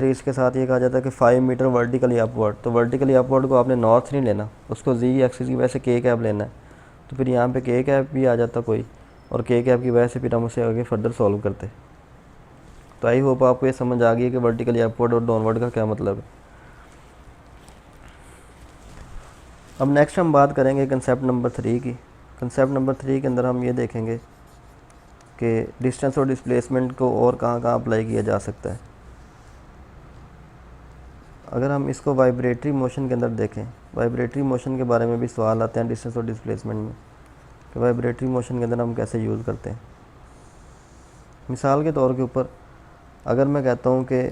इसके साथ ये कहा जाता है कि 5 मीटर वर्टिकली अपवर्ड, तो वर्टिकली अपवर्ड को आपने नॉर्थ नहीं लेना, उसको जी एक्सिस की वजह से के कैप लेना है। तो फिर यहाँ पे के कैप भी आ जाता कोई, और के कैप की वजह से फिर हम उसे आगे फर्दर सॉल्व करते। तो आई होप आपको ये समझ आ गई है कि वर्टिकली अपवर्ड और डाउनवर्ड का क्या मतलब है। अब नेक्स्ट हम बात करेंगे कंसेप्ट नंबर 3 की। कंसेप्ट नंबर 3 के अंदर हम ये देखेंगे कि डिस्टेंस और डिस्प्लेसमेंट को और कहाँ कहाँ अप्लाई किया जा सकता है। अगर हम इसको वाइब्रेटरी मोशन के अंदर देखें, वाइब्रेटरी मोशन के बारे में भी सवाल आते हैं डिस्टेंस और डिस्प्लेसमेंट में, कि वाइब्रेटरी मोशन के अंदर हम कैसे यूज़ करते हैं। मिसाल के तौर के ऊपर अगर मैं कहता हूँ कि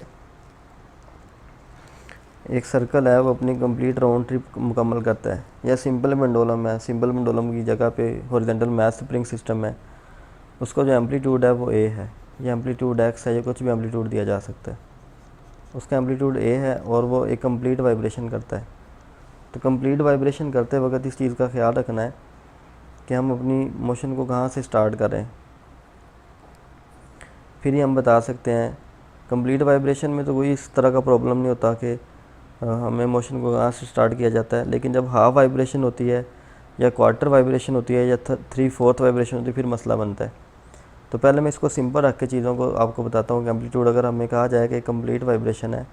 एक सर्कल है वो अपनी कंप्लीट राउंड ट्रिप मुकम्मल करता है, या सिंपल पेंडुलम है, सिंपल पेंडुलम की जगह पे हॉरिजॉन्टल मैथ स्प्रिंग सिस्टम है, उसका जो एम्पलीट्यूड है वो ए है, या एम्पलीट्यूड एक्स है, या कुछ भी एम्पलीट्यूड दिया जा सकता है। उसका एम्पलीट्यूड ए है और वो एक कंप्लीट वाइब्रेशन करता है। तो कंप्लीट वाइब्रेशन करते वक्त इस चीज़ का ख्याल रखना है कि हम अपनी मोशन को कहाँ से स्टार्ट कर रहे हैं। फिर ही हम बता सकते हैं। कंप्लीट वाइब्रेशन में तो कोई इस तरह का प्रॉब्लम नहीं होता कि हमें मोशन को कहाँ से स्टार्ट किया जाता है, लेकिन जब हाफ वाइब्रेशन होती है या क्वार्टर वाइब्रेशन होती है या 3/4 वाइब्रेशन होती है फिर मसला बनता है। तो पहले मैं इसको सिंपल रख के चीज़ों को आपको बताता हूँ कि एम्पलीट्यूड अगर हमें कहा जाए कि कंप्लीट वाइब्रेशन है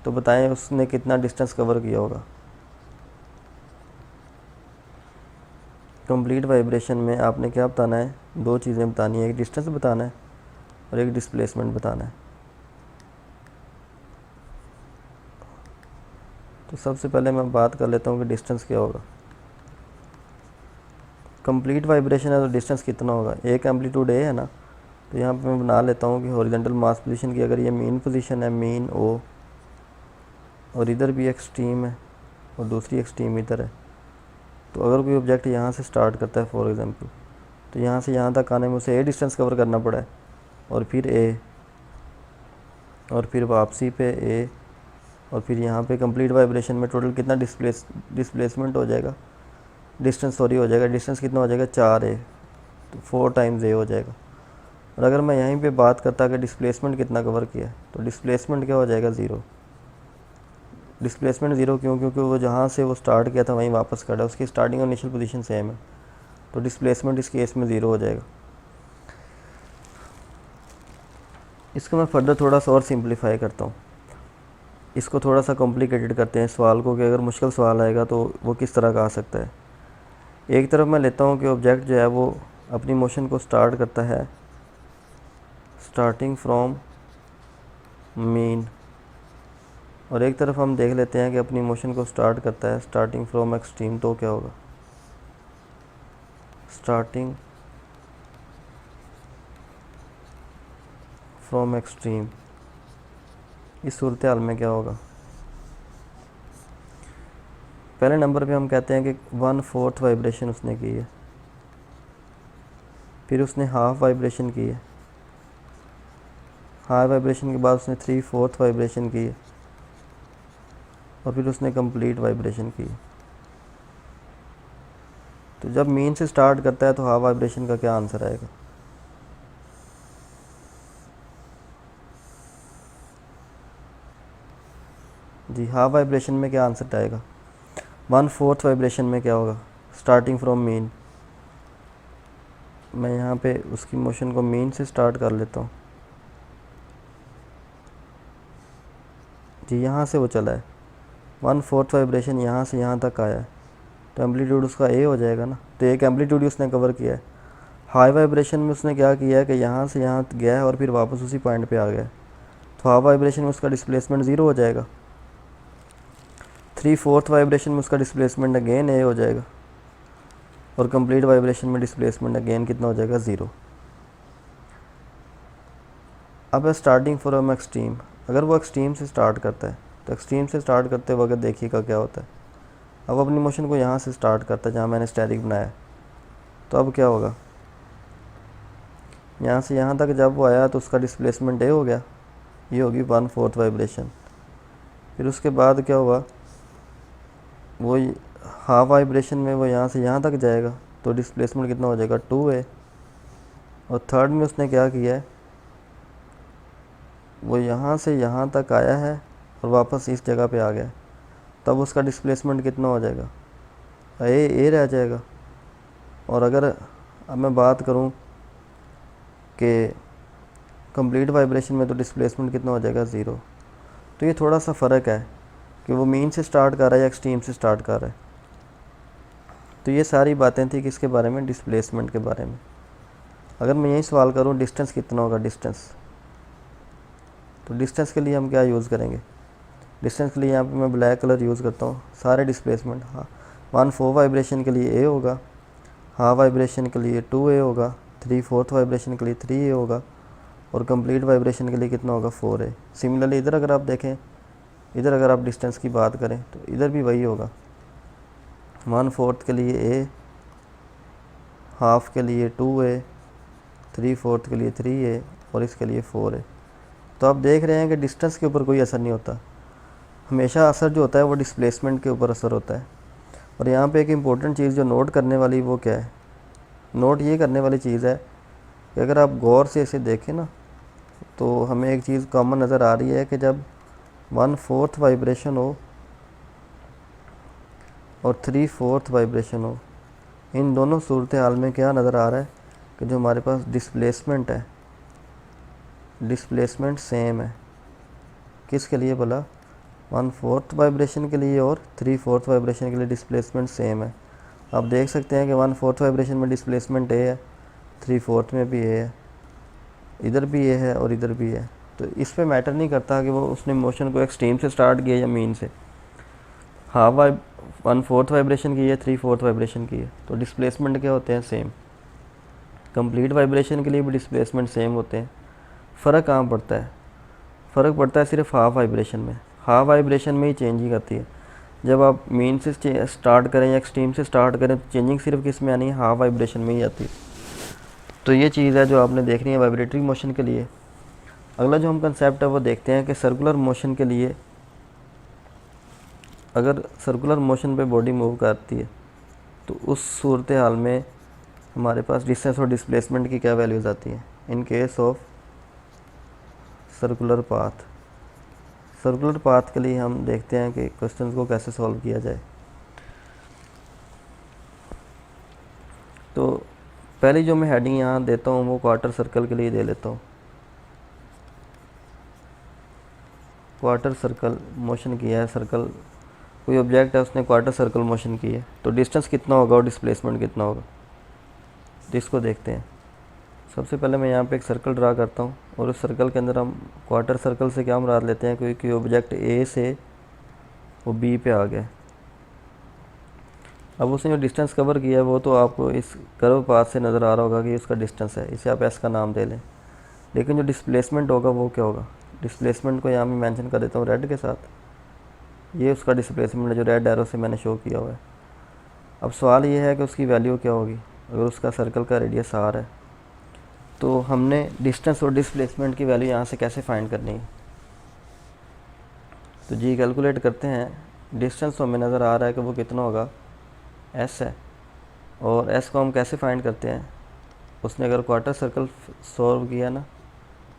तो बताएं उसने कितना डिस्टेंस कवर किया होगा। कंप्लीट वाइब्रेशन में आपने क्या बताना है, दो चीज़ें बतानी है, एक डिस्टेंस बताना है और एक डिस्प्लेसमेंट बताना है। तो सबसे पहले मैं बात कर लेता हूँ कि डिस्टेंस क्या होगा। कंप्लीट वाइब्रेशन है तो डिस्टेंस कितना होगा, एक एम्पलीट्यूड ए है ना, तो यहाँ पे मैं बना लेता हूँ कि हॉरिजॉन्टल मास पोजीशन की अगर ये मेन पोजीशन है, मेन ओ, और इधर भी एक्सट्रीम है और दूसरी एक्सट्रीम इधर है, तो अगर कोई ऑब्जेक्ट यहाँ से स्टार्ट करता है फॉर एग्जांपल, तो यहाँ से यहाँ तक आने में उसे ए डिस्टेंस कवर करना पड़ा है, और फिर ए, और फिर वापसी पे ए, और फिर यहाँ पे कंप्लीट वाइब्रेशन में टोटल कितना डिस्प्लेसमेंट हो जाएगा, डिस्टेंस सॉरी हो जाएगा, डिस्टेंस कितना हो जाएगा 4a, तो 4 टाइम्स ए हो जाएगा। और अगर मैं यहीं पे बात करता कि डिस्प्लेसमेंट कितना कवर किया है, तो डिस्प्लेसमेंट क्या हो जाएगा 0। डिस्प्लेसमेंट 0 क्यों, क्योंकि वो जहाँ से वो स्टार्ट किया था वहीं वापस खड़ा है, उसकी स्टार्टिंग और इनिशियल पोजीशन सेम है, तो डिस्प्लेसमेंट इस केस में 0 हो जाएगा। इसको मैं फर्दर थोड़ा सा और सिंप्लीफाई करता हूँ, इसको थोड़ा सा कॉम्प्लिकेटेड करते हैं सवाल को, कि अगर मुश्किल सवाल आएगा तो वो किस तरह का आ सकता है। एक तरफ मैं लेता हूँ कि ऑब्जेक्ट जो है वो अपनी मोशन को स्टार्ट करता है स्टार्टिंग फ्रॉम मीन, और एक तरफ हम देख लेते हैं कि अपनी मोशन को स्टार्ट करता है स्टार्टिंग फ्रॉम एक्सट्रीम। तो क्या होगा, स्टार्टिंग फ्रॉम एक्सट्रीम, इस सूरत हाल में क्या होगा। पहले नंबर पे हम कहते हैं कि 1/4 वाइब्रेशन उसने की है, फिर उसने हाफ वाइब्रेशन की है, हाफ वाइब्रेशन के बाद उसने 3/4 वाइब्रेशन की है, और फिर उसने कंप्लीट वाइब्रेशन की है। तो जब मीन से स्टार्ट करता है तो हाफ वाइब्रेशन का क्या आंसर आएगा। जी, हाफ वाइब्रेशन में क्या आंसर आएगा, 1/4 वाइब्रेशन में क्या होगा, स्टार्टिंग फ्रॉम मीन। मैं यहाँ पे उसकी मोशन को मीन से स्टार्ट कर लेता हूँ। जी, यहाँ से वो चला है, 1/4 वाइब्रेशन यहाँ से यहाँ तक आया है, तो एम्पलीट्यूड उसका ए हो जाएगा ना, तो एक एम्पलीट्यूड उसने कवर किया है। हाई वाइब्रेशन में उसने क्या किया है कि यहाँ से यहाँ गया है और फिर वापस उसी पॉइंट पे आ गया है, तो हाफ वाइब्रेशन में उसका डिस्प्लेसमेंट 0 हो जाएगा। 3/4 वाइब्रेशन में उसका डिस्प्लेसमेंट अगेन ए हो जाएगा, और कंप्लीट वाइब्रेशन में डिस्प्लेसमेंट अगेन कितना हो जाएगा, 0। अब है स्टार्टिंग फ्रॉम एक्सट्रीम। अगर वो एक्सट्रीम से स्टार्ट करता है तो एक्सट्रीम से स्टार्ट करते वक्त देखिएगा क्या होता है। अब अपनी मोशन को यहाँ से स्टार्ट करता है जहाँ मैंने स्टैटिक बनाया, तो अब क्या होगा, यहाँ से यहाँ तक जब वो आया तो उसका डिस्प्लेसमेंट ए हो गया, ये होगी 1/4 वाइब्रेशन। फिर उसके बाद क्या होगा, वो हाफ वाइब्रेशन में वो यहाँ से यहाँ तक जाएगा, तो डिस्प्लेसमेंट कितना हो जाएगा, 2a। और थर्ड में उसने क्या किया है, वो यहाँ से यहाँ तक आया है और वापस इस जगह पे आ गया, तब उसका डिस्प्लेसमेंट कितना हो जाएगा, ए रह जाएगा। और अगर अब मैं बात करूँ कि कंप्लीट वाइब्रेशन में, तो डिस्प्लेसमेंट कितना हो जाएगा, 0। तो ये थोड़ा सा फ़र्क है कि वो मीन से स्टार्ट कर रहा है या एक्सट्रीम से स्टार्ट कर रहा है। तो ये सारी बातें थी किसके बारे में, डिस्प्लेसमेंट के बारे में। अगर मैं यही सवाल करूँ डिस्टेंस कितना होगा, डिस्टेंस, तो डिस्टेंस के लिए हम क्या यूज़ करेंगे, डिस्टेंस के लिए यहाँ पे मैं ब्लैक कलर यूज़ करता हूँ। सारे डिस्प्लेसमेंट, हाँ, 1/4 वाइब्रेशन के लिए ए होगा, हाफ वाइब्रेशन के लिए 2a होगा, 3/4 वाइब्रेशन के लिए 3a होगा, और कंप्लीट वाइब्रेशन के लिए कितना होगा, 4a। सिमिलरली इधर अगर आप देखें, इधर अगर आप डिस्टेंस की बात करें तो इधर भी वही होगा, 1/4 के लिए a, हाफ के लिए 2a, 3/4 के लिए 3a, और इसके लिए 4a। तो आप देख रहे हैं कि डिस्टेंस के ऊपर कोई असर नहीं होता, हमेशा असर जो होता है वो डिस्प्लेसमेंट के ऊपर असर होता है। और यहाँ पे एक इम्पोर्टेंट चीज़ जो नोट करने वाली, वो क्या है, नोट ये करने वाली चीज़ है कि अगर आप गौर से इसे देखें ना, तो हमें एक चीज़ कॉमन नज़र आ रही है कि जब 1/4 वाइब्रेशन हो और 3/4 वाइब्रेशन हो, इन दोनों सूरत हाल में क्या नज़र आ रहा है कि जो हमारे पास डिस्प्लेसमेंट है, डिस्प्लेसमेंट सेम है। किसके लिए भला, 1/4 वाइब्रेशन के लिए और 3/4 वाइब्रेशन के लिए डिस्प्लेसमेंट सेम है। आप देख सकते हैं कि 1/4 वाइब्रेशन में डिस्प्लेसमेंट ए है, 3/4 में भी ए है, इधर भी ए है और इधर भी है। तो इस पे मैटर नहीं करता कि वो उसने मोशन को एक्सट्रीम से स्टार्ट किया या मीन से। हाफ 1/4 वाइब्रेशन की है, 3/4 वाइब्रेशन की है, तो डिस्प्लेसमेंट क्या होते हैं, सेम। कंप्लीट वाइब्रेशन के लिए भी डिस्प्लेसमेंट सेम होते हैं। फ़र्क कहाँ पड़ता है, फ़र्क पड़ता है सिर्फ हाफ वाइब्रेशन में। हाफ वाइब्रेशन में ही चेंजिंग आती है। जब आप मीन से स्टार्ट करें या एक्सट्रीम से स्टार्ट करें तो चेंजिंग सिर्फ किस में आनी है, हाफ वाइब्रेशन में ही आती है। तो ये चीज़ है जो आपने देखनी है वाइब्रेटरी मोशन के लिए। अगला जो हम कंसेप्ट है वो देखते हैं कि सर्कुलर मोशन के लिए, अगर सर्कुलर मोशन पे बॉडी मूव करती है तो उस सूरत हाल में हमारे पास डिस्टेंस और डिस्प्लेसमेंट की क्या वैल्यूज़ आती हैं in case of circular path. Circular path के लिए हम देखते हैं कि क्वेश्चन को कैसे सॉल्व किया जाए। तो पहली जो मैं हेडिंग यहाँ देता हूँ वो क्वार्टर सर्कल के लिए दे लेता हूँ। क्वार्टर सर्कल मोशन किया है, सर्कल कोई ऑब्जेक्ट है उसने क्वार्टर सर्कल मोशन की है, तो डिस्टेंस कितना होगा और डिस्प्लेसमेंट कितना होगा, तो इसको देखते हैं। सबसे पहले मैं यहाँ पे एक सर्कल ड्रा करता हूँ और उस सर्कल के अंदर हम क्वार्टर सर्कल से क्या मुराद लेते हैं, कोई ऑब्जेक्ट ए से वो बी पे आ गया। अब उसने जो डिस्टेंस कवर किया है वो तो आपको इस कर्व पाथ से नज़र आ रहा होगा कि उसका डिस्टेंस है, इसे आप एस का नाम दे लें। लेकिन जो डिस्प्लेसमेंट होगा वो क्या होगा, डिस्प्लेसमेंट को यहाँ मैं मेंशन कर देता हूँ रेड के साथ। ये उसका डिस्प्लेसमेंट है जो रेड एरो से मैंने शो किया हुआ है। अब सवाल ये है कि उसकी वैल्यू क्या होगी। अगर उसका सर्कल का रेडियस आर है तो हमने डिस्टेंस और डिस्प्लेसमेंट की वैल्यू यहाँ से कैसे फाइंड करनी है, तो जी कैलकुलेट करते हैं। डिस्टेंस तो हमें नज़र आ रहा है कि वो कितना होगा, एस है, और एस को हम कैसे फाइंड करते हैं, उसने अगर क्वार्टर सर्कल सॉल्व किया ना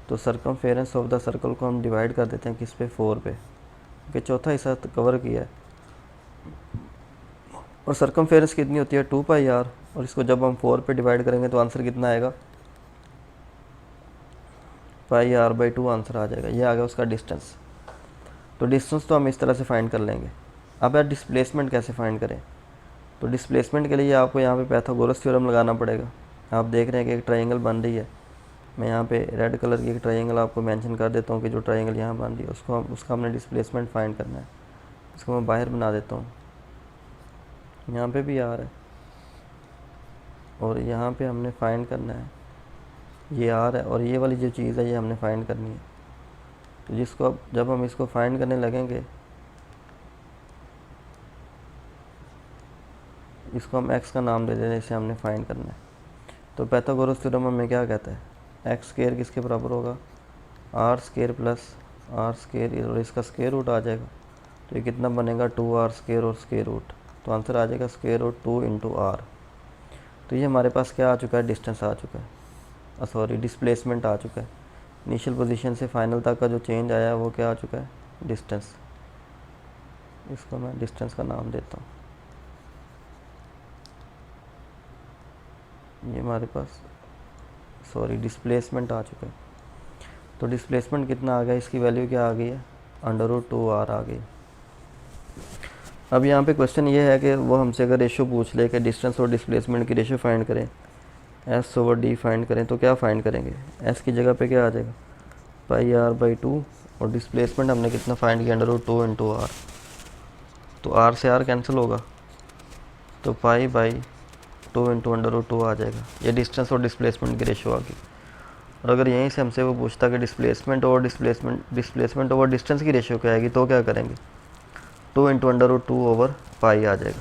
तो सर्कमफेरेंस ऑफ द सर्कल को हम डिवाइड कर देते हैं किस पे, 4 पे, कि चौथा हिस्सा कवर किया है। और सर्कमफेरेंस कितनी होती है, 2πr, और इसको जब हम 4 पे डिवाइड करेंगे तो आंसर कितना आएगा, πr/2 आंसर आ जाएगा। ये आ गया उसका डिस्टेंस। तो डिस्टेंस तो हम इस तरह से फाइंड कर लेंगे। अब यार डिस्प्लेसमेंट कैसे फाइंड करें, तो डिस्प्लेसमेंट के लिए आपको यहाँ पे पाइथागोरस थ्योरम लगाना पड़ेगा। आप देख रहे हैं कि एक ट्रायंगल बन रही है, मैं यहाँ पे रेड कलर की एक ट्रायंगल आपको मेंशन कर देता हूँ कि जो ट्रायंगल यहाँ बन रही है उसका हमने डिस्प्लेसमेंट फाइंड करना है। इसको मैं बाहर बना देता हूँ, यहाँ पे भी आर है और यहाँ पे हमने फाइंड करना है, ये आर है और ये वाली जो चीज़ है ये हमने फाइंड करनी है। तो जिसको अब जब हम इसको फाइंड करने लगेंगे, इसको हम x का नाम दे दें, इसे हमने फाइंड करना है। तो पाइथागोरस थ्योरम हमें क्या कहता है, एक्स स्क्वायर किसके बराबर होगा, R square plus R square, और इसका स्क्वायर रूट आ जाएगा। तो ये कितना बनेगा, 2r स्क्वायर और स्क्वायर रूट, तो आंसर आ जाएगा स्क्वायर रूट 2 × r। तो ये हमारे पास क्या आ चुका है, डिस्टेंस आ चुका है, सॉरी डिस्प्लेसमेंट आ चुका है। इनिशियल पोजीशन से फाइनल तक का जो चेंज आया है वो क्या आ चुका है, डिस्टेंस। इसको मैं डिस्टेंस का नाम देता हूँ। ये हमारे पास डिस्प्लेसमेंट आ चुका है। तो डिस्प्लेसमेंट कितना आ गया, इसकी वैल्यू क्या आ गई है, √2r आ गई। अब यहाँ पे क्वेश्चन ये है कि वो हमसे अगर रेशो पूछ ले कि डिस्टेंस और डिस्प्लेसमेंट की रेशो फाइंड करें, S/D फाइंड करें, तो क्या फाइंड करेंगे, S की जगह पे क्या आ जाएगा, πr/2, और डिस्प्लेसमेंट हमने कितना फाइंड किया, √2 × r। तो r से r कैंसिल होगा, तो π/2 × √2 आ जाएगा। ये डिस्टेंस और डिस्प्लेसमेंट की रेशो आ गई। और अगर यहीं से हमसे वो पूछता कि डिस्प्लेसमेंट ओवर डिस्टेंस की रेशो क्या आएगी, तो क्या करेंगे, 2 × √2/π आ जाएगा।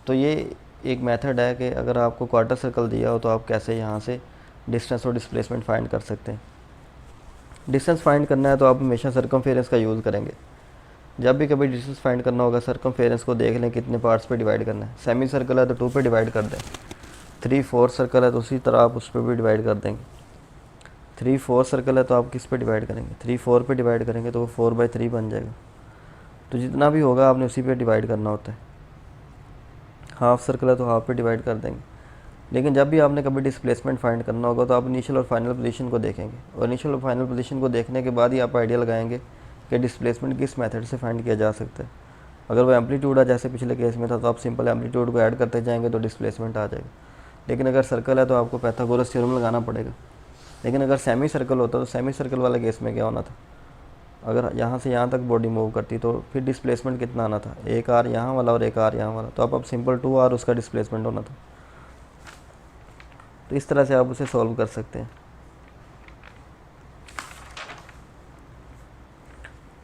तो ये एक मेथड है कि अगर आपको क्वार्टर सर्कल दिया हो तो आप कैसे यहाँ से डिस्टेंस और डिस्प्लेसमेंट फाइंड कर सकते हैं। डिस्टेंस फाइंड करना है तो आप हमेशा सर्कमफेरेंस का यूज़ करेंगे। जब भी कभी डिस्टेंस फाइंड करना होगा, सर्कमफेरेंस को देख लें कितने पार्ट्स पे डिवाइड करना है। सेमी सर्कल है तो 2 पे डिवाइड कर दें, 3/4 सर्कल है तो उसी तरह आप उस पर भी डिवाइड कर देंगे। 3/4 सर्कल है तो आप किस पे डिवाइड करेंगे, 3/4 पे डिवाइड करेंगे तो वो 4/3 बन जाएगा। तो जितना भी होगा आपने उसी पे डिवाइड करना होता है। हाफ सर्कल है तो हाफ पे डिवाइड कर देंगे। लेकिन जब भी आपने कभी डिस्प्लेसमेंट फाइंड करना होगा तो आप इनिशियल और फाइनल पोजीशन को देखेंगे, और इनिशियल और फाइनल पोजीशन को देखने के बाद ही आप आइडिया लगाएंगे कि डिस्प्लेसमेंट किस मेथड से फाइंड किया जा सकता है। अगर वो एम्पलीट्यूड है जैसे पिछले केस में था तो आप सिंपल एम्पलीट्यूड को ऐड करते जाएंगे तो डिस्प्लेसमेंट आ जाएगा। लेकिन अगर सर्कल है तो आपको पाइथागोरस थ्योरम लगाना पड़ेगा। लेकिन अगर सेमी सर्कल होता तो सेमी सर्कल वाले केस में क्या होना था, अगर यहाँ से यहाँ तक बॉडी मूव करती तो फिर डिस्प्लेसमेंट कितना आना था, एक आर यहाँ वाला और एक आर यहाँ वाला, तो अब सिंपल 2r उसका डिस्प्लेसमेंट होना था। तो इस तरह से आप उसे सॉल्व कर सकते हैं।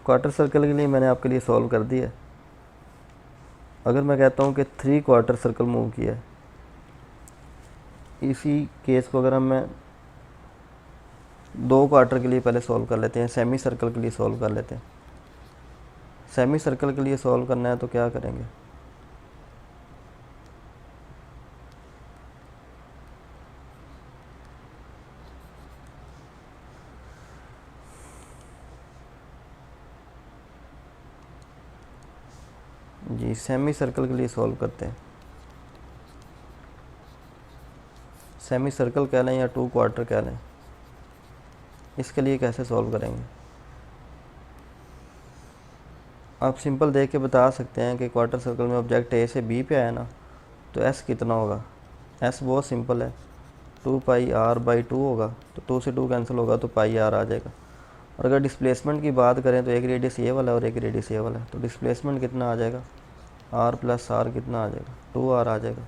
क्वार्टर सर्कल के लिए मैंने आपके लिए सॉल्व कर दिया। अगर मैं कहता हूँ कि 3 क्वार्टर सर्कल मूव किया है, इसी केस को अगर मैं 2 क्वार्टर के लिए पहले सॉल्व कर लेते हैं, सेमी सर्कल के लिए सॉल्व कर लेते हैं। सेमी सर्कल के लिए सॉल्व करना है तो क्या करेंगे, जी सेमी सर्कल के लिए सॉल्व करते हैं। सेमी सर्कल कह लें या 2 क्वार्टर कह लें, इसके लिए कैसे सॉल्व करेंगे, आप सिंपल देख के बता सकते हैं कि क्वार्टर सर्कल में ऑब्जेक्ट ए से बी पे आया ना, तो एस कितना होगा, एस बहुत सिंपल है, 2πr/2 होगा, तो 2 से 2 कैंसिल होगा तो πr आ जाएगा। और अगर डिस्प्लेसमेंट की बात करें तो एक रेडियस ये वाला और एक रेडियस ये वाला है, तो डिस्प्लेसमेंट कितना आ जाएगा, r + r कितना आ जाएगा, 2r आ जाएगा।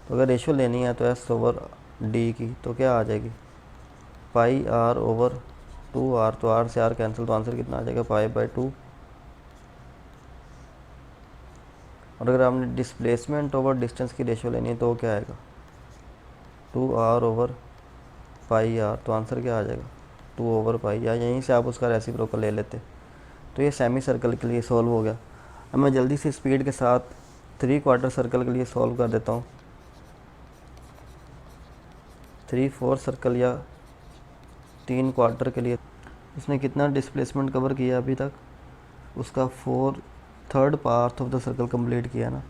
तो अगर रेशो लेनी है तो S/D की, तो क्या आ जाएगी, πr/2r, तो r से r कैंसिल, तो आंसर कितना आ जाएगा, π/2। और अगर आपने डिस्प्लेसमेंट ओवर डिस्टेंस की रेशो लेनी है तो क्या आएगा, 2r/πr, तो आंसर क्या आ जाएगा, 2/π, या यहीं से आप उसका रेसिप्रोकल ले लेते। तो ये सेमी सर्कल के लिए सॉल्व हो गया। अब मैं जल्दी से स्पीड के साथ 3 क्वार्टर सर्कल के लिए सॉल्व कर देता हूँ। 3/4 सर्कल या 3 क्वार्टर के लिए उसने कितना डिस्प्लेसमेंट कवर किया अभी तक, उसका 4/3 part of the circle complete किया ना।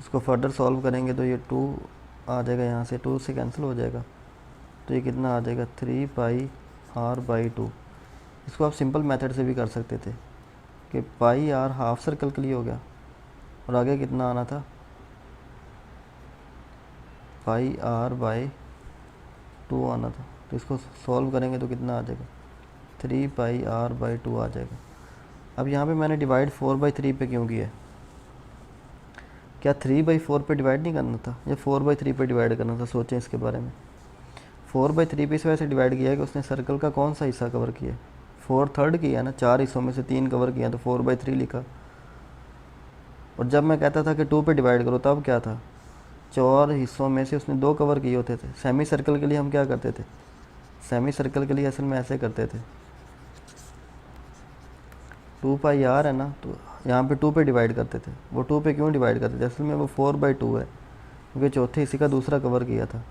इसको फर्दर सॉल्व करेंगे तो ये 2 आ जाएगा, यहाँ से 2 से कैंसिल हो जाएगा, तो ये कितना आ जाएगा, 3πr/2। इसको आप सिंपल मेथड से भी कर सकते थे कि πr हाफ सर्कल के लिए हो गया, और आगे कितना आना था, πr/2 आना था। तो इसको सॉल्व करेंगे तो कितना आ जाएगा, 3πr/2 आ जाएगा। अब यहाँ पे मैंने डिवाइड 4/3 पे क्यों किया है, क्या 3/4 पे डिवाइड नहीं करना था या 4/3 पे डिवाइड करना था, सोचें इसके बारे में। 4/3 पे इस वजह से डिवाइड किया है कि उसने सर्कल का कौन सा हिस्सा कवर किया, 4/3 किया ना, 4 हिस्सों में से 3 कवर किया, तो 4/3 लिखा। और जब मैं कहता था कि 2 पे डिवाइड करो तब क्या था, 4 हिस्सों में से उसने 2 कवर किए होते थे। सेमी सर्कल के लिए हम क्या करते थे, सेमी सर्कल के लिए असल में ऐसे करते थे, 2πr है ना, तो यहाँ पे 2 पे डिवाइड करते थे। वो 2 पे क्यों डिवाइड करते थे, असल में वो 4/2 है, क्योंकि चौथे हिस्से का दूसरा कवर किया था,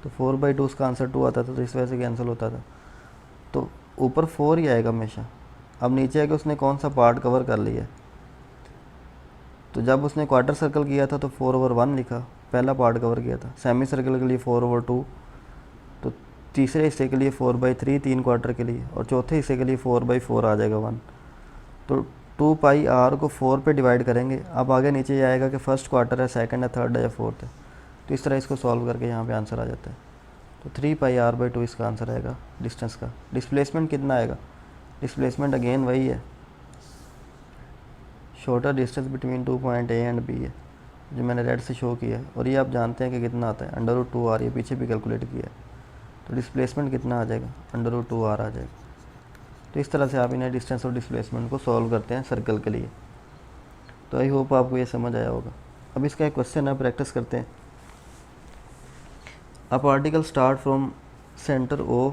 तो 4/2 उसका आंसर 2 आता था, तो इस वजह से कैंसिल होता था। तो ऊपर 4 ही आएगा हमेशा। अब नीचे है कि उसने कौन सा पार्ट कवर कर लिया है। तो जब उसने क्वार्टर सर्कल किया था तो 4/1 लिखा, पहला पार्ट कवर किया था। सेमी सर्कल के लिए 4/2, तो तीसरे हिस्से के लिए 4/3 3 क्वार्टर के लिए, और चौथे हिस्से के लिए 4/4 आ जाएगा 1। तो 2πr को 4 पे डिवाइड करेंगे। अब आगे नीचे ये आएगा कि फर्स्ट क्वार्टर है, सेकंड है, थर्ड है या फोर्थ है। तो इस तरह इसको सॉल्व करके यहाँ पे आंसर आ जाता है। तो 3πr/2 इसका आंसर आएगा डिस्टेंस का। डिस्प्लेसमेंट कितना आएगा? डिस्प्लेसमेंट अगेन वही है, shorter distance between 2 point A and B है, जो मैंने रेड से शो किया है। और ये आप जानते हैं कि कितना आता है, √2r। ये पीछे भी कैलकुलेट किया है। तो डिस्प्लेसमेंट कितना आ जाएगा? √2r आ जाएगा। तो इस तरह से आप इन्हें डिस्टेंस और डिस्प्लेसमेंट को सॉल्व करते हैं सर्कल के लिए। तो आई होप आपको ये समझ आया होगा। अब इसका एक क्वेश्चन है, प्रैक्टिस करते हैं। A particle start from centre O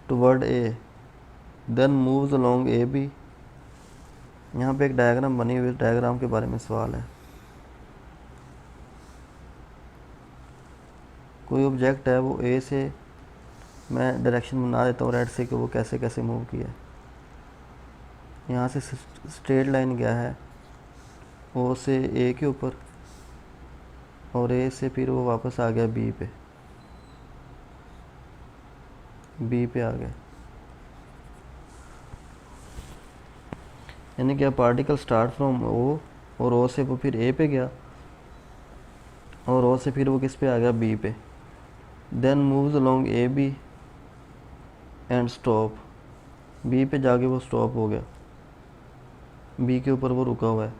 toward A then moves along AB। यहाँ पे एक डायग्राम बनी हुई है, डायग्राम के बारे में सवाल है। कोई ऑब्जेक्ट है, वो A से, मैं डायरेक्शन बना देता हूँ रेड से कि वो कैसे कैसे मूव किया है। यहाँ से स्ट्रेट लाइन गया है O से A के ऊपर, और A से फिर वो वापस आ गया B पे आ गया। यानी कि पार्टिकल स्टार्ट फ्रॉम O, और O से वो फिर A पे गया, और O से फिर वो किस पे आ गया? B पे। Then moves along AB and stop. B पे जाके वो स्टॉप हो गया, B के ऊपर वो रुका हुआ है।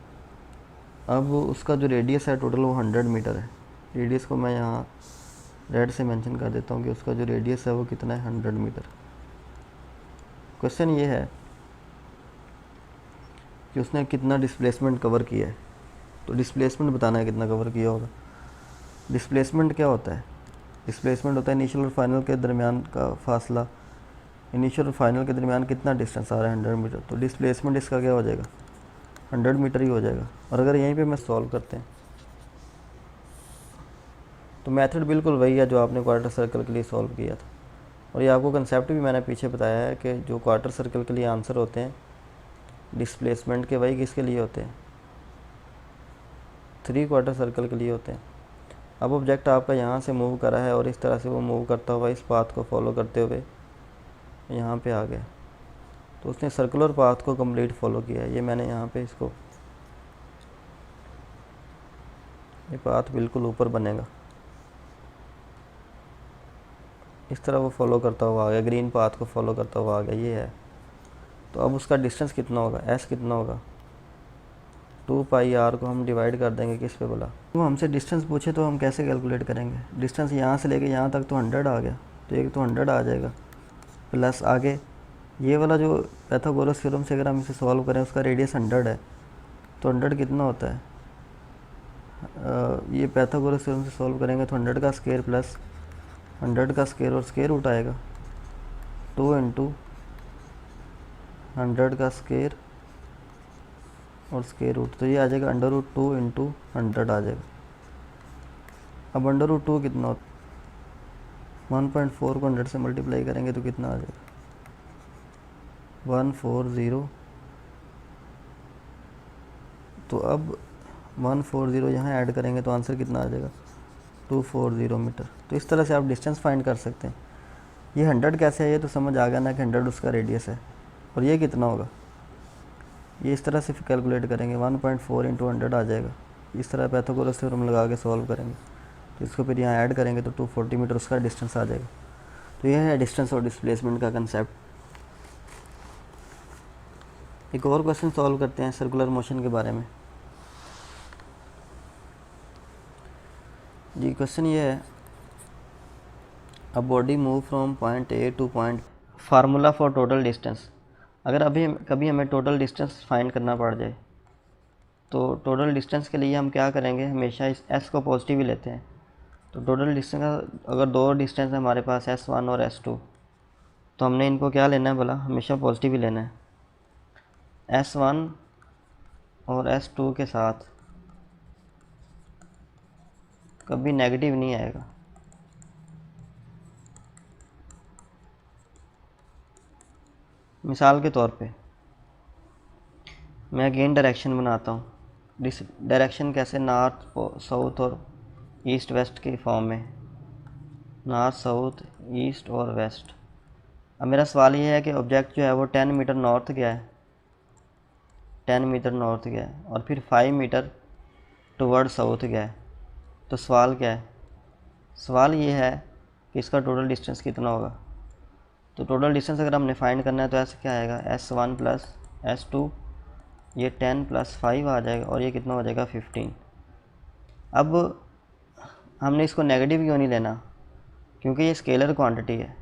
अब उसका जो रेडियस है टोटल वो 100 मीटर है। रेडियस को मैं यहाँ रेड से मेंशन कर देता हूँ कि उसका जो रेडियस है वो कितना है? 100 मीटर। क्वेश्चन ये है कि उसने कितना डिस्प्लेसमेंट कवर किया है। तो डिस्प्लेसमेंट बताना है कितना कवर किया होगा। डिस्प्लेसमेंट क्या होता है? डिस्प्लेसमेंट होता है इनिशियल और फाइनल के दरमियान का फासला। इनिशियल और फाइनल के दरमियान कितना डिस्टेंस आ रहा है? 100 मीटर। तो डिस्प्लेसमेंट इसका क्या हो जाएगा? 100 मीटर ही हो जाएगा। और अगर यहीं पे मैं सॉल्व करते हैं तो मेथड बिल्कुल वही है जो आपने क्वार्टर सर्कल के लिए सॉल्व किया था। और ये आपको कंसेप्ट भी मैंने पीछे बताया है कि जो क्वार्टर सर्कल के लिए आंसर होते हैं डिस्प्लेसमेंट के, वही किसके लिए होते हैं? 3 क्वार्टर सर्कल के लिए होते हैं। अब ऑब्जेक्ट आपका यहाँ से मूव करा है और इस तरह से वो मूव करता हुआ इस पाथ को फॉलो करते हुए यहाँ पे आ गया। तो उसने सर्कुलर पाथ को कंप्लीट फॉलो किया है। ये मैंने यहाँ पे इसको, ये पाथ बिल्कुल ऊपर बनेगा, इस तरह वो फॉलो करता हुआ आ गया, ग्रीन पाथ को फॉलो करता हुआ आ गया, ये है। तो अब उसका डिस्टेंस कितना होगा? S कितना होगा? 2πr को हम डिवाइड कर देंगे किस पे बोला? तो हमसे डिस्टेंस पूछे तो हम कैसे कैलकुलेट करेंगे? डिस्टेंस यहाँ से लेके यहाँ तक तो 100 आ गया, तो एक तो 100 आ जाएगा, प्लस आगे ये वाला जो पाइथागोरस थ्योरम से अगर हम इसे सॉल्व करें, उसका रेडियस 100 है, तो 100 कितना होता है? ये पाइथागोरस थ्योरम से सॉल्व करेंगे तो 100 का स्क्वायर प्लस 100 का स्क्वायर और स्क्वायर रूट आएगा, 2 इंटू 100 का स्क्वायर और स्क्वायर रूट, तो ये आ जाएगा √2 इंटू 100 आ जाएगा। अब √2 कितना होता है? 1.4 को 100 से मल्टीप्लाई करेंगे तो कितना आ जाएगा? 140। तो अब 140 यहाँ ऐड करेंगे तो आंसर कितना आ जाएगा? 240 मीटर। तो इस तरह से आप डिस्टेंस फाइंड कर सकते हैं। ये 100 कैसे है, ये तो समझ आ गया ना कि 100 उसका रेडियस है। और ये कितना होगा? ये इस तरह से कैलकुलेट करेंगे, 1.4 इंटू 100 आ जाएगा। इस तरह पाइथागोरस थ्योरम लगा के सॉल्व करेंगे तो इसको फिर यहाँ ऐड करेंगे तो 240 मीटर उसका डिस्टेंस आ जाएगा। तो यह है डिस्टेंस और डिस्प्लेसमेंट का कंसेप्ट। एक और क्वेश्चन सॉल्व करते हैं सर्कुलर मोशन के बारे में। जी क्वेश्चन ये है, a body move from point A two point. Formula for total distance. अगर अभी कभी हमें टोटल डिस्टेंस फाइंड करना पड़ जाए तो टोटल डिस्टेंस के लिए हम क्या करेंगे? हमेशा इस S को पॉजिटिव ही लेते हैं। तो टोटल डिस्टेंस का अगर दो डिस्टेंस है हमारे पास S1 और S2, तो हमने इनको क्या लेना है बोला? हमेशा पॉजिटिव ही लेना है। S1 और S2 के साथ कभी नेगेटिव नहीं आएगा। मिसाल के तौर पे मैं अगेन डायरेक्शन बनाता हूँ। डायरेक्शन कैसे, नॉर्थ साउथ और ईस्ट वेस्ट के फॉर्म में, नॉर्थ साउथ ईस्ट और वेस्ट। अब मेरा सवाल ये है कि ऑब्जेक्ट जो है वो 10 मीटर नॉर्थ गया है, 10 मीटर नॉर्थ गया है और फिर 5 मीटर टुवर्ड साउथ गया है। तो सवाल क्या है, सवाल ये है कि इसका टोटल डिस्टेंस कितना होगा। तो टोटल डिस्टेंस अगर हमने फाइंड करना है तो ऐसे क्या आएगा, S1 प्लस S2, ये 10 प्लस 5 आ जाएगा और ये कितना हो जाएगा 15। अब हमने इसको नेगेटिव क्यों नहीं लेना, क्योंकि ये स्केलर क्वांटिटी है।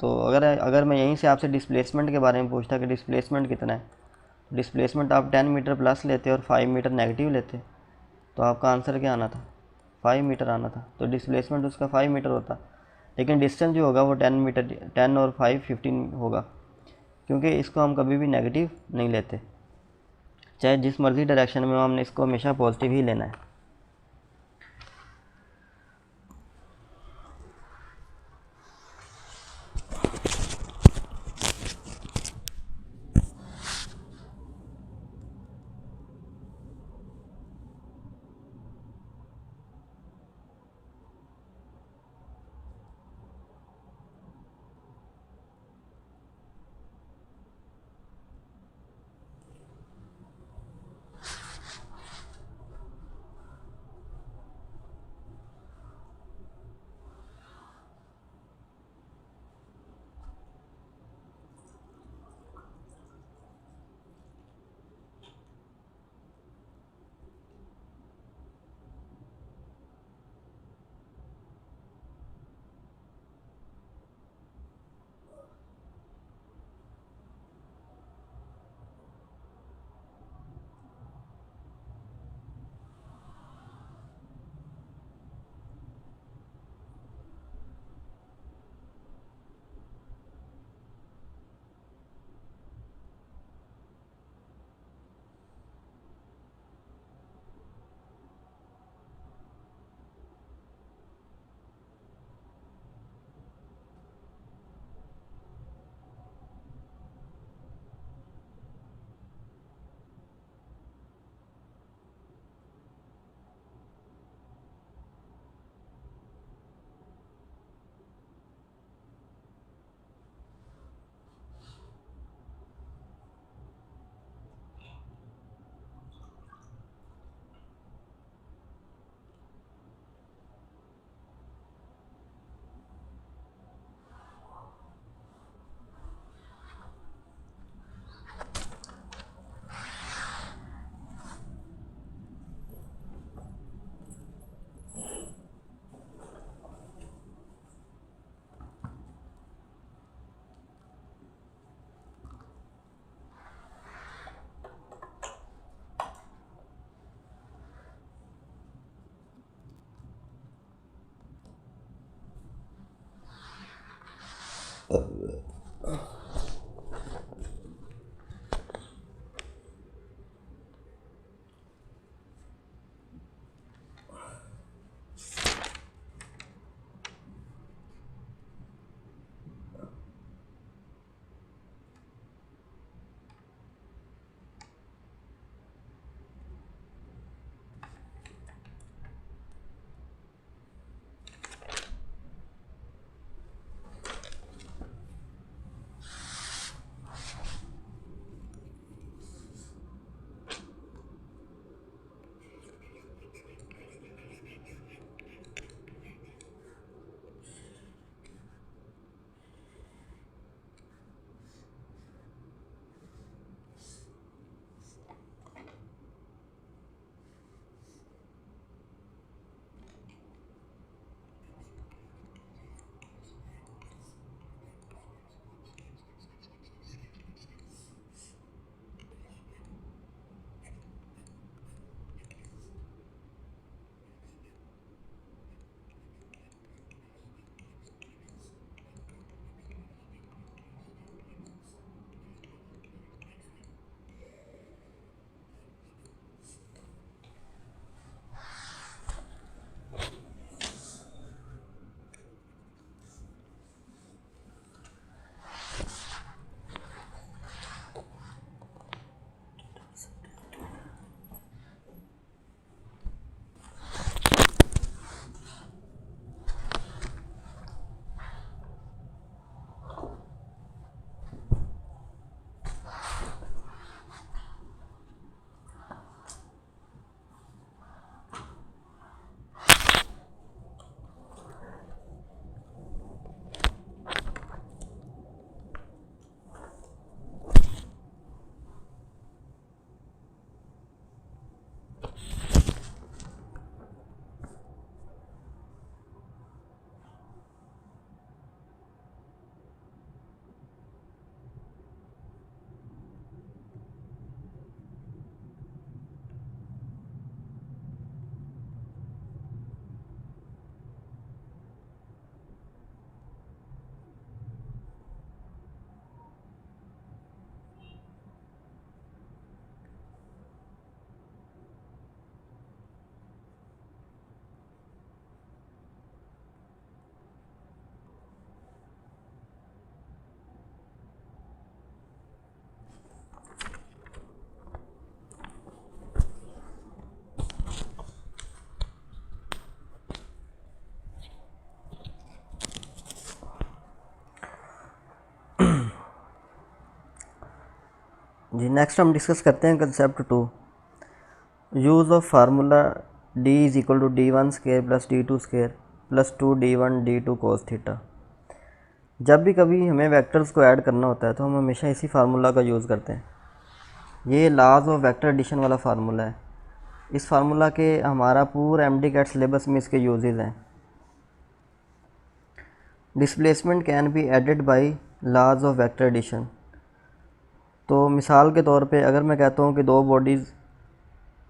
तो अगर मैं यहीं से आपसे डिस्प्लेसमेंट के बारे में पूछता कि डिस्प्लेसमेंट कितना है, डिस्प्लेसमेंट आप 10 मीटर प्लस लेते और 5 मीटर नेगेटिव लेते, तो आपका आंसर क्या आना था, 5 मीटर आना था। तो डिस्प्लेसमेंट उसका 5 मीटर होता, लेकिन डिस्टेंस जो होगा वो 10 मीटर, 10 और 5 15 होगा, क्योंकि इसको हम कभी भी नेगेटिव नहीं लेते, चाहे जिस मर्जी डायरेक्शन में हो, हमने इसको हमेशा पॉजिटिव ही लेना है। जी नेक्स्ट हम डिस्कस करते हैं concept 2, use of formula d is equal to d1 square plus d2 square plus 2d1 d2 cos theta. जब भी कभी हमें वेक्टर्स को ऐड करना होता है तो हम हमेशा इसी फार्मूला का यूज़ करते हैं। ये लॉज ऑफ वेक्टर एडिशन वाला फार्मूला है। इस फार्मूला के हमारा पूरा एमडी कैट सिलेबस में इसके यूजेस हैं। Displacement can be added by laws of vector addition. तो मिसाल के तौर पे अगर मैं कहता हूँ कि दो बॉडीज़,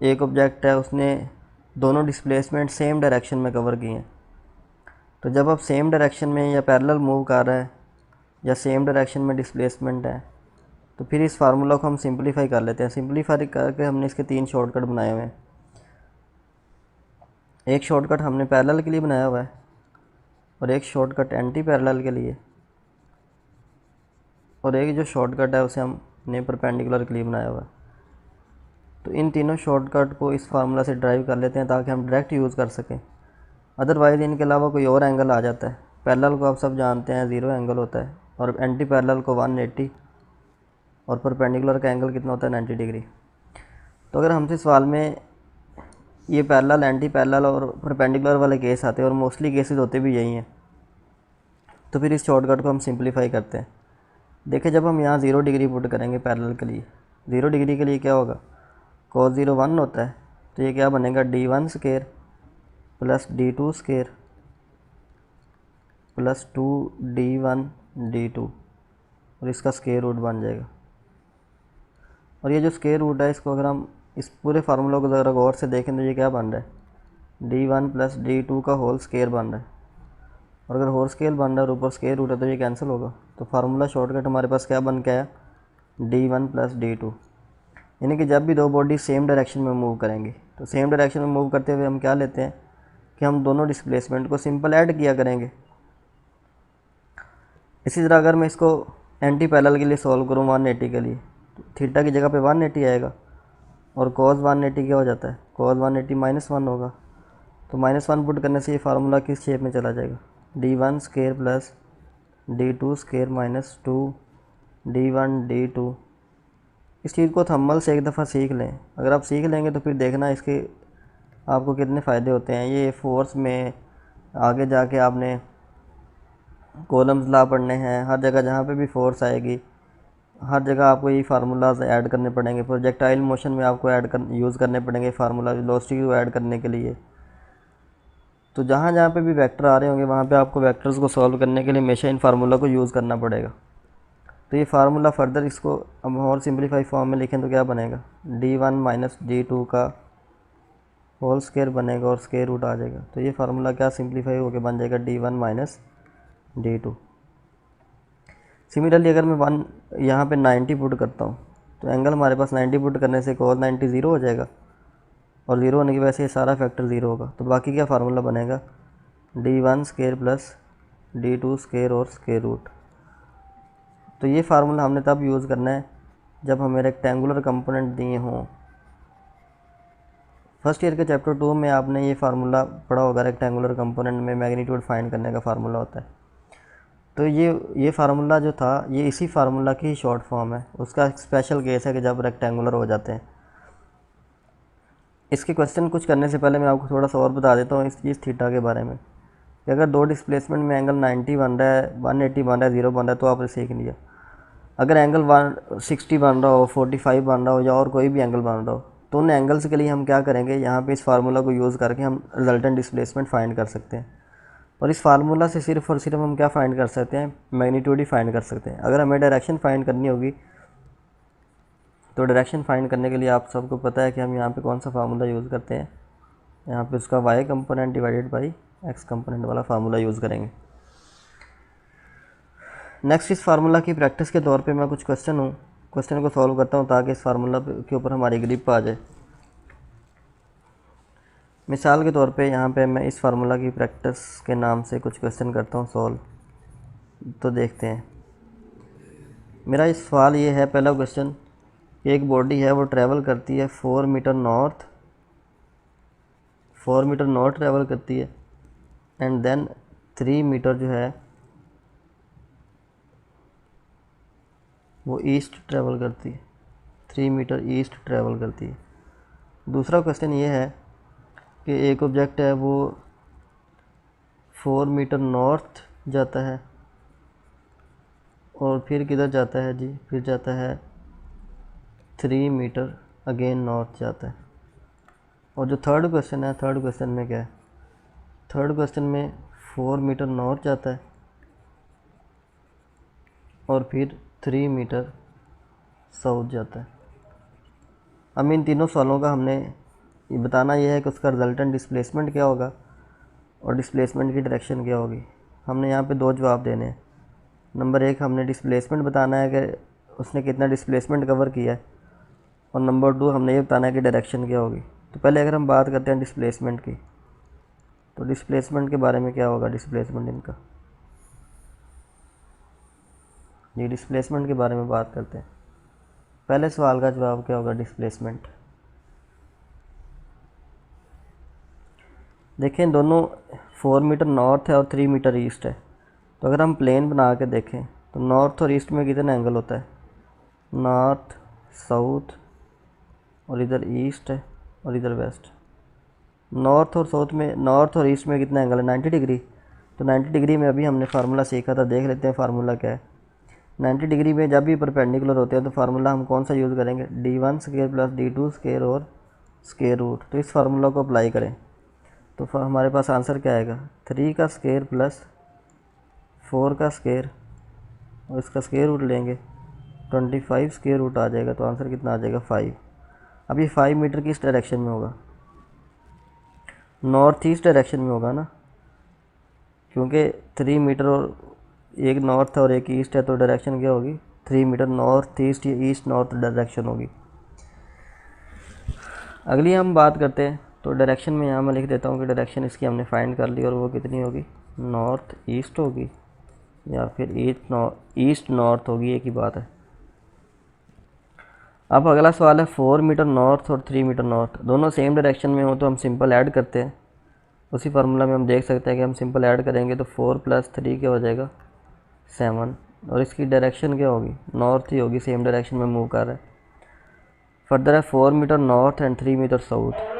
एक ऑब्जेक्ट है, उसने दोनों डिस्प्लेसमेंट सेम डायरेक्शन में कवर किए हैं, तो जब आप सेम डायरेक्शन में या पैरेलल मूव कर रहा है या सेम डायरेक्शन में डिस्प्लेसमेंट है, तो फिर इस फार्मूला को हम सिंपलीफाई कर लेते हैं। सिंपलीफाई करके हमने इसके 3 शॉर्टकट बनाए हुए हैं। एक शॉर्टकट हमने पैरेलल के लिए बनाया हुआ है और एक शॉर्टकट एंटी पैरेलल के लिए, और एक जो शॉर्टकट है उसे हमने परपेंडिकुलर के लिए बनाया हुआ है। तो इन तीनों शॉर्टकट को इस फार्मूला से ड्राइव कर लेते हैं ताकि हम डायरेक्ट यूज़ कर सकें। अदरवाइज़ इनके अलावा कोई और एंगल आ जाता है। पैरेलल को आप सब जानते हैं 0 एंगल होता है, और एंटी पैरेलल को 180, और परपेंडिकुलर का एंगल कितना होता है 90 डिग्री। तो अगर हमसे सवाल में ये पैरेलल, एंटी पैरेलल और परपेंडिकुलर वाले केस आते हैं, और मोस्टली केसेस होते भी यही हैं, तो फिर इस शॉर्टकट को हम सिंपलीफाई करते हैं। देखिए जब हम यहाँ 0 डिग्री पुट करेंगे पैरेलल के लिए, 0 डिग्री के लिए क्या होगा, cos 0 1 होता है, तो ये क्या बनेगा d1 square plus d2 square plus 2d1 d2, और इसका स्केयर रूट बन जाएगा। और ये जो स्केयर रूट है, इसको अगर हम इस पूरे फार्मूला को ज़रा गौर से देखें तो ये क्या बन रहा है, d1 प्लस d2 का होल स्केयर बन रहा है। और अगर होल स्केयर बन रहा है और ऊपर स्केयर रूट है तो ये कैंसिल होगा। तो फार्मूला शॉर्टकट हमारे पास क्या बन के आया, d1 प्लस d2। यानी कि जब भी दो बॉडी सेम डायरेक्शन में मूव करेंगी, तो सेम डायरेक्शन में मूव करते हुए हम क्या लेते हैं कि हम दोनों डिस्प्लेसमेंट को सिंपल ऐड किया करेंगे। इसी तरह अगर मैं इसको एंटी पैरेलल के लिए सॉल्व करूँ 180 के लिए, तो थीटा की जगह पे 180 आएगा, और cos 180 क्या हो जाता है, cos 180 -1 होगा। तो -1 पुट करने से ये फार्मूला किस शेप में चला जाएगा, d1 square plus d2 square minus 2 d1 d2। इस चीज़ को थंबनेल से एक दफ़ा सीख लें। अगर आप सीख लेंगे तो फिर देखना इसके आपको कितने फ़ायदे होते हैं। ये फोर्स में आगे जाके आपने कॉलम्स ला पढ़ने हैं, हर जगह जहाँ पे भी फोर्स आएगी हर जगह आपको ये फार्मूलाज ऐड करने पड़ेंगे। प्रोजेक्टाइल मोशन में आपको यूज़ करने पड़ेंगे फार्मूला वेलोसिटी को ऐड करने के लिए। तो जहाँ जहाँ पे भी वेक्टर आ रहे होंगे वहाँ पे आपको वेक्टर्स को सॉल्व करने के लिए हमेशा इन फार्मूला को यूज़ करना पड़ेगा। तो ये फार्मूला फर्दर इसको हम और सिंपलीफाई फॉर्म में लिखें तो क्या बनेगा, d1 माइनस d2 का होल स्केयर बनेगा और स्केयर रूट आ जाएगा। तो ये फार्मूला क्या सिंपलीफाई होकर बन जाएगा d1 माइनस d2। सिमिलरली अगर मैं 1 यहाँ पे 90 पुट करता हूँ तो एंगल हमारे पास 90 पुट करने से cos 90 ज़ीरो हो जाएगा, और ज़ीरो होने की वजह से सारा फैक्टर ज़ीरो होगा। तो बाकी क्या फार्मूला बनेगा, d1 square plus d2 square और स्केयर रूट। तो ये फार्मूला हमने तब यूज़ करना है जब हमें रेक्टेंगुलर कंपोनेंट दिए हों। फर्स्ट ईयर के चैप्टर 2 में आपने ये फार्मूला पढ़ा होगा, रेक्टेंगुलर कंपोनेंट में मैग्नीट्यूड फाइंड करने का फार्मूला होता है। तो ये फार्मूला जो था ये इसी फार्मूला की शॉर्ट फॉर्म है। उसका एक स्पेशल केस है कि जब रेक्टेंगुलर हो जाते हैं। इसके क्वेश्चन कुछ करने से पहले मैं आपको थोड़ा सा और बता देता हूँ इस चीज़ थीटा के बारे में, कि अगर दो डिस्प्लेसमेंट में एंगल 90 बन रहा है, 180 बन रहा है, 0 बन रहा है, तो आपने सीख लिया। अगर एंगल 160 बन रहा हो, 45 बन रहा हो, या और कोई भी एंगल बन रहा हो, तो उन एंगल्स के लिए हम क्या करेंगे, यहाँ पे इस फार्मूला को यूज़ करके हम रिजल्टेंट डिस्प्लेसमेंट फाइंड कर सकते हैं। और इस फार्मूला से सिर्फ और सिर्फ हम क्या फाइंड कर सकते हैं, मैग्नीट्यूड ही फाइंड कर सकते हैं। अगर हमें डायरेक्शन फाइंड करनी होगी तो डायरेक्शन फाइंड करने के लिए आप सबको पता है कि हम यहाँ पे कौन सा फार्मूला यूज़ करते हैं, यहाँ पे उसका y component divided by x component वाला फार्मूला यूज़ करेंगे। नेक्स्ट इस फार्मूला की प्रैक्टिस के तौर पे मैं कुछ क्वेश्चन को सॉल्व करता हूँ ताकि इस फार्मूला के ऊपर हमारी ग्रिप आ जाए। मिसाल के तौर पे यहाँ पे मैं इस फार्मूला की प्रैक्टिस के नाम से कुछ क्वेश्चन करता हूँ सॉल्व। तो देखते हैं। मेरा इस सवाल ये है, पहला क्वेश्चन, एक बॉडी है वो ट्रैवल करती है 4 मीटर नॉर्थ ट्रैवल करती है, एंड देन 3 मीटर जो है वो ईस्ट ट्रैवल करती है। 3 मीटर ईस्ट ट्रैवल करती है। दूसरा क्वेश्चन ये है कि एक ऑब्जेक्ट है वो 4 मीटर नॉर्थ जाता है और फिर किधर जाता है जी, फिर जाता है 3 मीटर अगेन नॉर्थ जाता है। और जो थर्ड क्वेश्चन है, थर्ड क्वेश्चन में क्या है, थर्ड क्वेश्चन में 4 मीटर नॉर्थ जाता है और फिर 3 मीटर साउथ जाता है। अब इन तीनों सवालों का हमने ये बताना यह है कि उसका रिजल्टेंट डिस्प्लेसमेंट क्या होगा और डिस्प्लेसमेंट की डायरेक्शन क्या होगी। हमने यहाँ पे दो जवाब देने हैं। नंबर एक, हमने डिस्प्लेसमेंट बताना है कि उसने कितना डिस्प्लेसमेंट कवर किया है, और नंबर टू, हमने ये बताना है कि डायरेक्शन क्या होगी। तो पहले अगर हम बात करते हैं डिस्प्लेसमेंट की, तो डिस्प्लेसमेंट के बारे में क्या होगा, डिस्प्लेसमेंट इनका जी, डिस्प्लेसमेंट के बारे में बात करते हैं। पहले सवाल का जवाब क्या होगा, डिस्प्लेसमेंट। देखें दोनों 4 मीटर नॉर्थ है और 3 मीटर ईस्ट है। तो अगर हम प्लेन बना के देखें तो नॉर्थ और ईस्ट में कितना एंगल होता है, नॉर्थ साउथ और इधर ईस्ट है और इधर वेस्ट। नॉर्थ और साउथ में, नॉर्थ और ईस्ट में कितना एंगल है, 90 डिग्री। तो 90 डिग्री में अभी हमने फार्मूला सीखा था, देख लेते हैं फार्मूला क्या है। 90 डिग्री में जब भी परपेंडिकुलर होते हैं तो फार्मूला हम कौन सा यूज़ करेंगे, d1 square plus d2 square और स्क्वायर रूट। तो इस फार्मूला को अप्लाई करें तो हमारे पास आंसर क्या आएगा, 3 का स्क्वायर प्लस 4 का स्क्वायर और इसका स्क्वायर रूट लेंगे 25 स्क्वायर रूट आ जाएगा। तो आंसर कितना आ जाएगा, 5। अब ये 5 मीटर किस डायरेक्शन में होगा, नॉर्थ ईस्ट डायरेक्शन में होगा ना, क्योंकि 3 मीटर और एक नॉर्थ और एक ईस्ट है, तो डायरेक्शन क्या होगी, 3 मीटर नॉर्थ ईस्ट या ईस्ट नॉर्थ डायरेक्शन होगी। अगली हम बात करते हैं, तो डायरेक्शन में यहाँ मैं लिख देता हूँ कि डायरेक्शन इसकी हमने फाइंड कर ली, और वो कितनी होगी, नॉर्थ ईस्ट होगी या फिर ईस्ट नॉर्थ होगी, एक ही बात है। अब अगला सवाल है 4 मीटर नॉर्थ और 3 मीटर नॉर्थ, दोनों सेम डायरेक्शन में हो तो हम सिंपल ऐड करते हैं। उसी फार्मूला में हम देख सकते हैं कि हम सिंपल ऐड करेंगे तो 4 + 3 क्या हो जाएगा, 7। और इसकी डायरेक्शन क्या होगी, नॉर्थ ही होगी, सेम डायरेक्शन में मूव कर रहा है। फर्दर है 4 metre north and 3 metre south.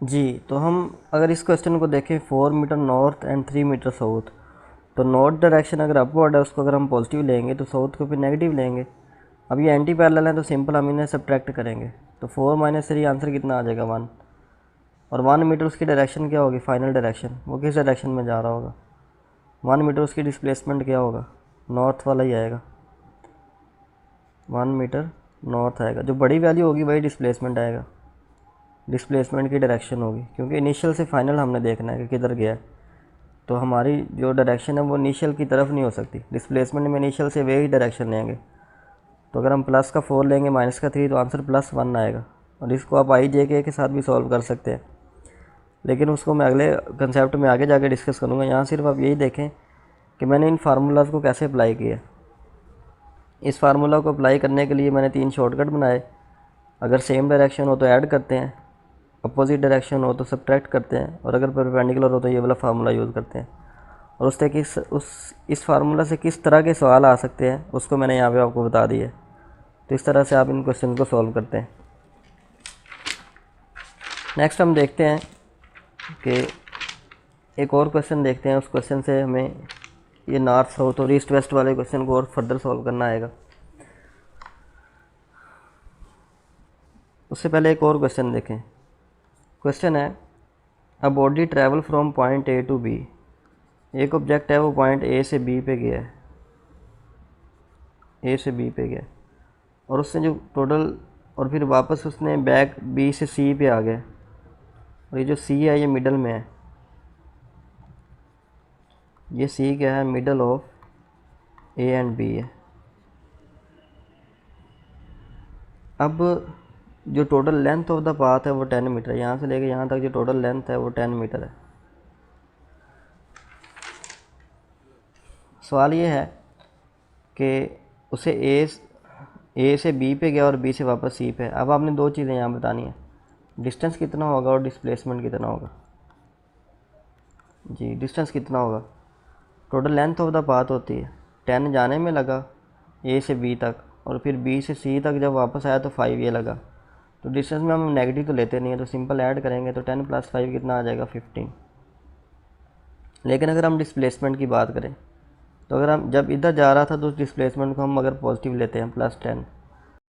जी, तो हम अगर इस क्वेश्चन को देखें 4 metre north and 3 metre south, तो नॉर्थ डायरेक्शन अगर अपवर्ड है उसको अगर हम पॉजिटिव लेंगे तो साउथ को फिर नेगेटिव लेंगे। अब ये एंटी पैरेलल है तो सिंपल हम इन्हें सब्ट्रैक्ट करेंगे, तो 4 - 3 आंसर कितना आ जाएगा 1। और 1 मीटर उसकी डायरेक्शन क्या होगी, फाइनल डायरेक्शन, वो किस डायरेक्शन में जा रहा होगा। 1 मीटर उसकी डिस्प्लेसमेंट क्या होगा, नॉर्थ वाला ही आएगा, 1 मीटर नॉर्थ आएगा। जो बड़ी वैल्यू होगी वही डिस्प्लेसमेंट आएगा, डिस्प्लेसमेंट की डायरेक्शन होगी, क्योंकि इनिशियल से फाइनल हमने देखना है कि किधर गया है। तो हमारी जो डायरेक्शन है वो इनिशियल की तरफ नहीं हो सकती, डिस्प्लेसमेंट में इनिशियल से वे ही डायरेक्शन लेंगे। तो अगर हम प्लस का 4 लेंगे माइनस का 3 तो आंसर +1 आएगा। और इसको आप IJK के साथ भी सॉल्व कर सकते हैं, लेकिन उसको मैं अगले कंसेप्ट में आगे जाके डिस्कस करूँगा। यहाँ सिर्फ आप यही देखें कि मैंने इन फार्मूलाज को कैसे अप्लाई किया। इस फार्मूला को अप्लाई करने के लिए मैंने 3 शॉर्टकट बनाए। अगर सेम डायरेक्शन हो तो ऐड करते हैं, अपोजिट डायरेक्शन हो तो सब्ट्रैक्ट करते हैं, और अगर परपेंडिकुलर हो तो ये वाला फार्मूला यूज़ करते हैं। और उससे इस फार्मूला से किस तरह के सवाल आ सकते हैं उसको मैंने यहाँ पे आपको बता दिया। तो इस तरह से आप इन क्वेश्चन को सॉल्व करते हैं। नेक्स्ट हम देखते हैं कि एक और क्वेश्चन देखते हैं। उस क्वेश्चन से हमें ये नॉर्थ साउथ और ईस्ट वेस्ट वाले क्वेश्चन को और फर्दर सॉल्व करना आएगा। उससे पहले एक और क्वेश्चन देखें। क्वेश्चन है, a body travel from point A to B। एक ऑब्जेक्ट है वो पॉइंट A से B पे गया है, A से B पे गया, और उसने जो टोटल, और फिर वापस उसने बैक B से C पे आ गया। और ये जो C है ये मिडल में है, ये C क्या है, middle of A and B है। अब जो total length of the path है वो 10 मीटर है। यहाँ से लेके यहाँ तक जो टोटल लेंथ है वो 10 मीटर है। सवाल ये है कि उसे A से B पे गया और B से वापस C पे। अब आपने दो चीज़ें यहाँ बतानी है, डिस्टेंस कितना होगा और डिस्प्लेसमेंट कितना होगा। जी, डिस्टेंस कितना होगा, total length of the path होती है 10 जाने में लगा A से B तक, और फिर B से C तक जब वापस आया तो 5 ये लगा। तो डिस्टेंस में हम नेगेटिव तो लेते नहीं है, तो सिंपल ऐड करेंगे तो 10 + 5 कितना आ जाएगा, 15। लेकिन अगर हम डिस्प्लेसमेंट की बात करें तो अगर हम जब इधर जा रहा था तो डिस्प्लेसमेंट को हम अगर पॉजिटिव लेते हैं +10,